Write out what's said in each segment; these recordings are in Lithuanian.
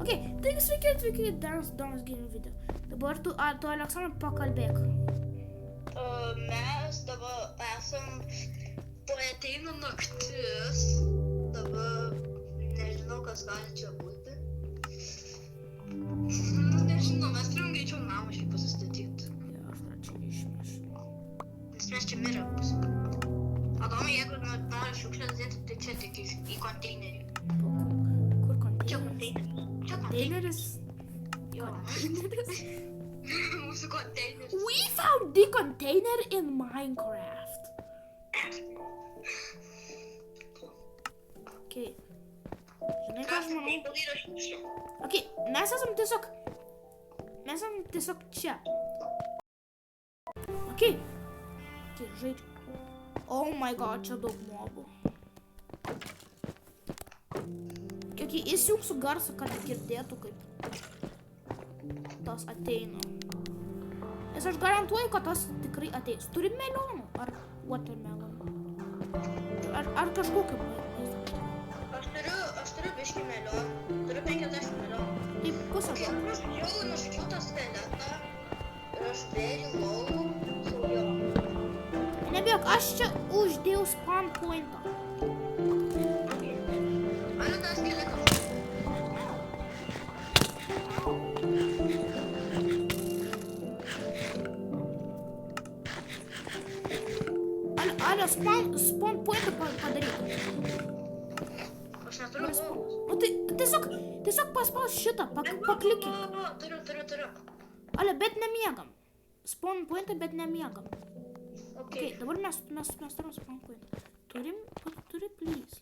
Ok, taigi sveiki atvykę į Dance Gaming video. Dabar tu Aleksandrai, pakalbėk. Mes dabar esam, tuoj ateina naktis, dabar nežinau, kas gali čia būti. Nežinau, mes turim greičiau namą šiaip pasistatyti. Ja, aš dar čia išmešiu. Nes mes čia mirę būsim. Adomai, jeigu nori šiukšlės dėti, tai čia tik į konteinerį. Kur Čia konteineris? konteineris. Čia Konteineris? Jo. Konteineris? Mūsų konteineris. We found the container in Minecraft. Ok. Žinai, ką aš manau? Ok, mes esam tiesiog čia. Ok. Ok, žaidžiu. Oh my god, čia daug mobų. Ok, įsijungsiu garsą, kad girdėtų, kaip tas ateina. Nes aš garantuoju, kad tas tikrai ateis. Turim melionų ar watermelon? Ar kažkokį maistą? Aš turiu biškį melionų. Turiu 50 melionų. Taip, pusę Kai to. nužudžiau tą skeletą ir aš vėjau lauk su jo. Nebijok, aš čia uždėjau spawn pointą. Ar tą skeletą? Ale, spawn pointą padaryk. Aš neturiu lauk. O tai tiesiog paspaus šitą, paklikink. Turiu. Ale, bet nemiegam. Spawn pointą, bet nemiegam. Ok. Okay, dabar mes turim spawn pointą. Turi, please.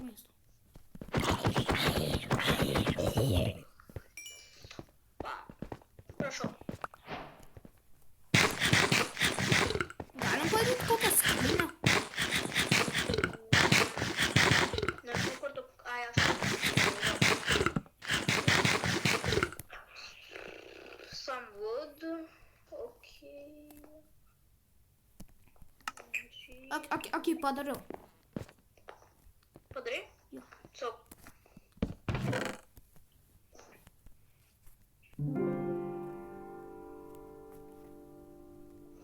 Maisto. Prašau. Galim padaryti kokią skrynią. Nežinau, kur tu... Ai, aš... Some wood. Ok. Ok, padariau. Padarai? Jo. So.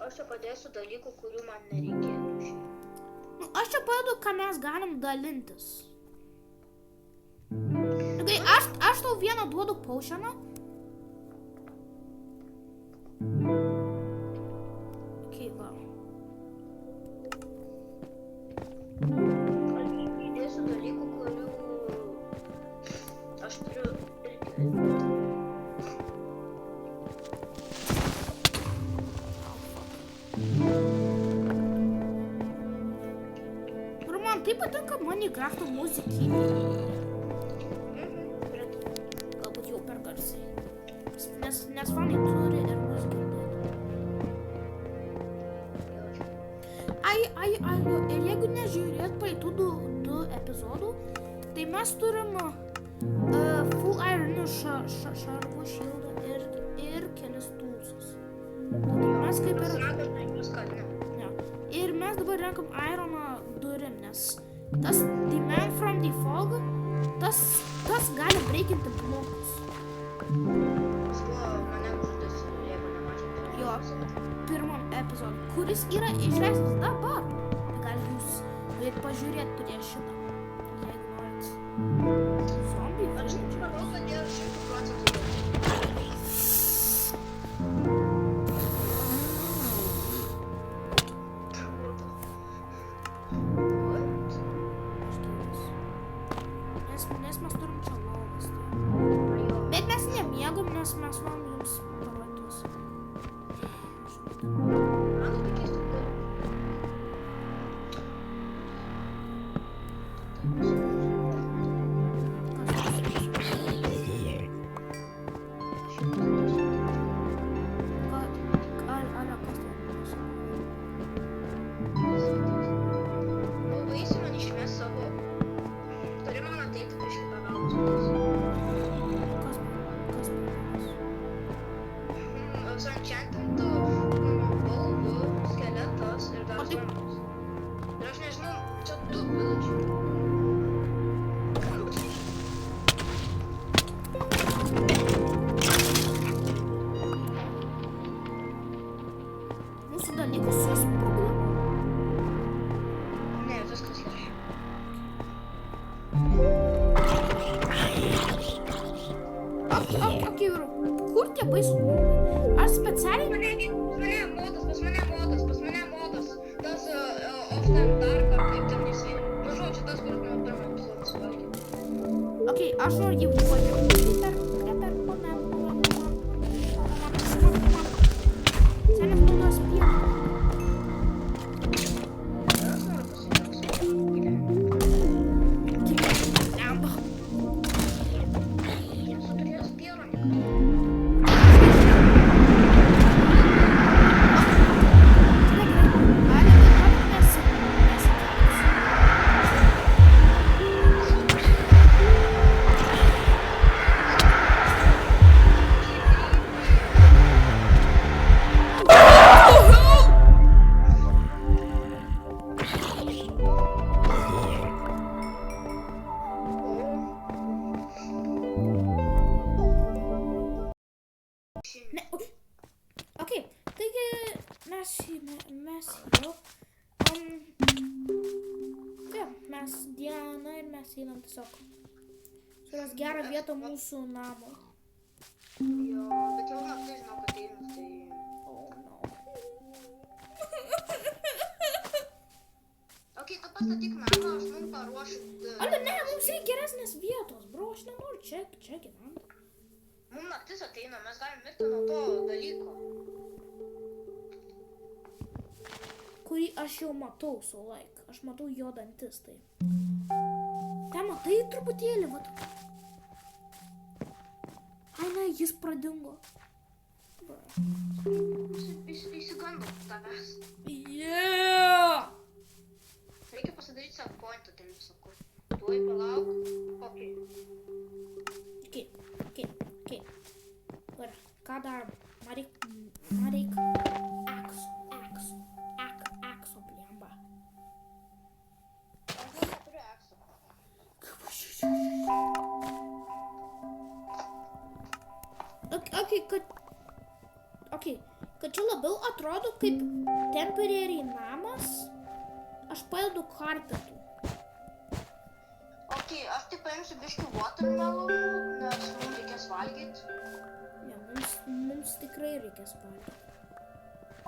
Aš čia padėsiu dalykų, kurių man nereikėtų šiaip. Nu, aš čia padedu, ką mes galim dalintis. Okay, aš tau vieną duodu potioną. Okay, va. Aš įdėsiu dalykų, kurių aš turiu irgi. Ir man taip patinka Minecrafto muzikinė. Galbūt jau per garsiai. Nes fanai turi ir muzikinį. Ir jeigu nežiūrėt praeitų du epizodų, tai mes turim full iron šarvo šildą ir kelis tūsus. Tai mes kaip ir... Ja. Ir mes dabar renkam ironą durim, nes tas The Man from the Fog, tas gali breikinti blokus. Jo, pirmam epizodui, kuris yra išleistas dabar. Tai gal jūs galite pažiūrėti prie šitą, jeigu norit. Zombie Aš filmą. manau, kad jie 100%. Nes mes turim čia lovas. Bet mes nemiegam, nes mes norim jums parodytos. Baisi man išmės savo. Turi man ateiti biškį pagalbos. Suenchantintų balvų, skeletas ir dar zombis. Ir aš nežinau, čia du village'ai. Okei, kur tie baisų nuogai? Aš specialiai... Pas mane modas. Tas Often Dark, ar kaip ten jisai. Nu, žodžiu, tas, kuris nuo pirmo epizodo suvalgė. Okei, aš noriu jį vadinti. Seniai, tu tas pienas. Aš noriu pasirinkt savo gyvenimą. Lemba. Esu turėjęs pieroniką. Okei, taigi mes jau, mes dieną ir mes einam tiesiog suras gerą vietą mūsų namo. Jo, bet jau naktai žinau, kad einu, tai... Oh no. Okei, tu pastatyk namą, aš mums paruošiu... Ale ne, mums reikia geresnės vietos, bro, aš nenoriu čia gyventi. Mums naktis ateina, mes galim mirti nuo to dalyko. Kurį aš jau matau, aš matau jo dantis, tai. Ten matai truputėlį, vat. Ai, ne, jis pradingo. Įsigandau tavęs. Yeah! Reikia pasidaryti save pointą, ten visako. Tuoj palauk. Okei. Okei. Dabar, ką darom? Man reik akso, blemba. Aš neturiu akso. Kad čia labiau atrodo kaip temporary namas, aš padedu karpetų. Okei, aš tik paimsiu biškį watermelonų, nes mums reikės valgyti. Ne, mums tikrai reikės valgyti.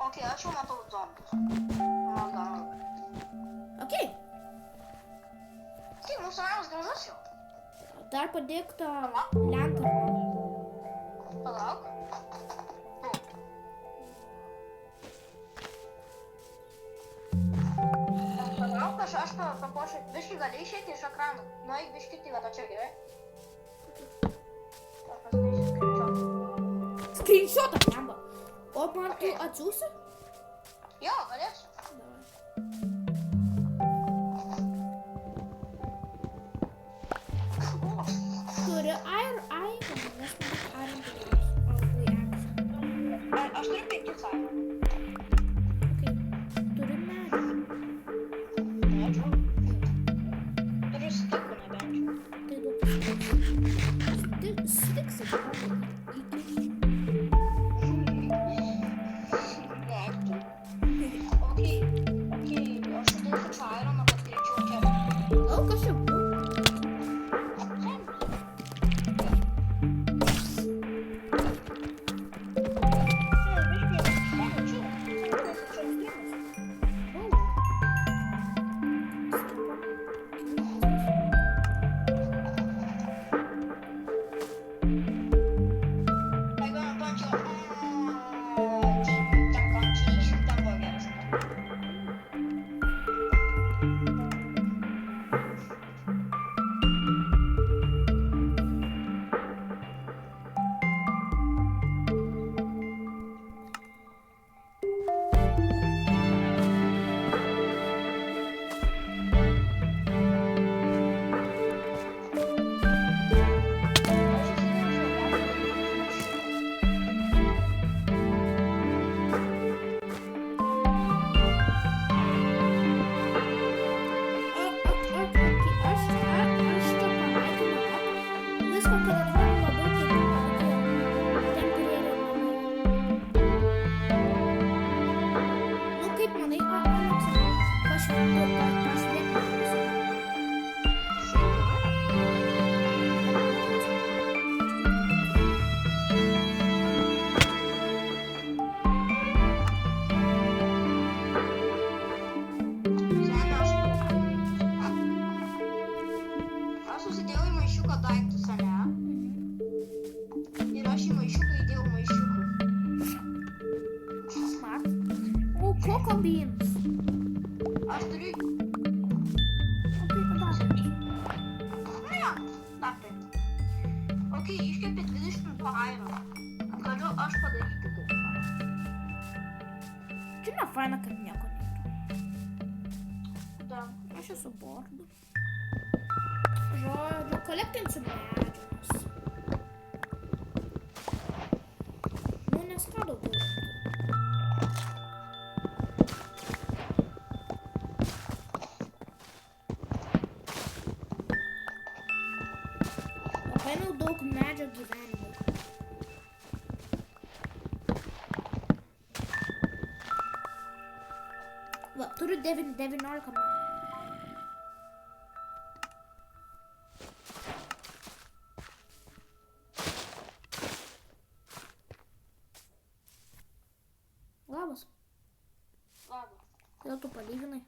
Okei, aš jau matau zombius. Okei, Mūsų namas gražus jau. dar padėk tą lentą. Palauk. Palauk, aš papuošiu. Biškį gali išeiti iš ekrano. Nueik biškį tylą, čia gerai. Aš pasidarysiu screenshotą. Screenshotą, blemba. O man tu atsiųsi? Jo, galėsiu. Turi iron, nes man iron Aš turiu 5 iron. Okei, turi medžių. Medžių? Turiu stikų nebendžių. Tai daug stiksi, Okei, maišiuko daiktus, ane? Ir aš į maišiuką įdėjau maišiuką. Smart. O, coco beans. Aš turiu... O tai tada. Ne, dar tai. Ok, iškepė 20 airo. Galiu aš padaryti tai. Čia ne faina, kad nieko nėra. Da. Aš esu bordu. Žodžiu, kolektinsiu medžiagas. Nu, nes ką daugiau. O paėmiau daug medžio gyvenimui. Va, turiu 19 metų. Labas. Labas. Kodėl tu palyginai?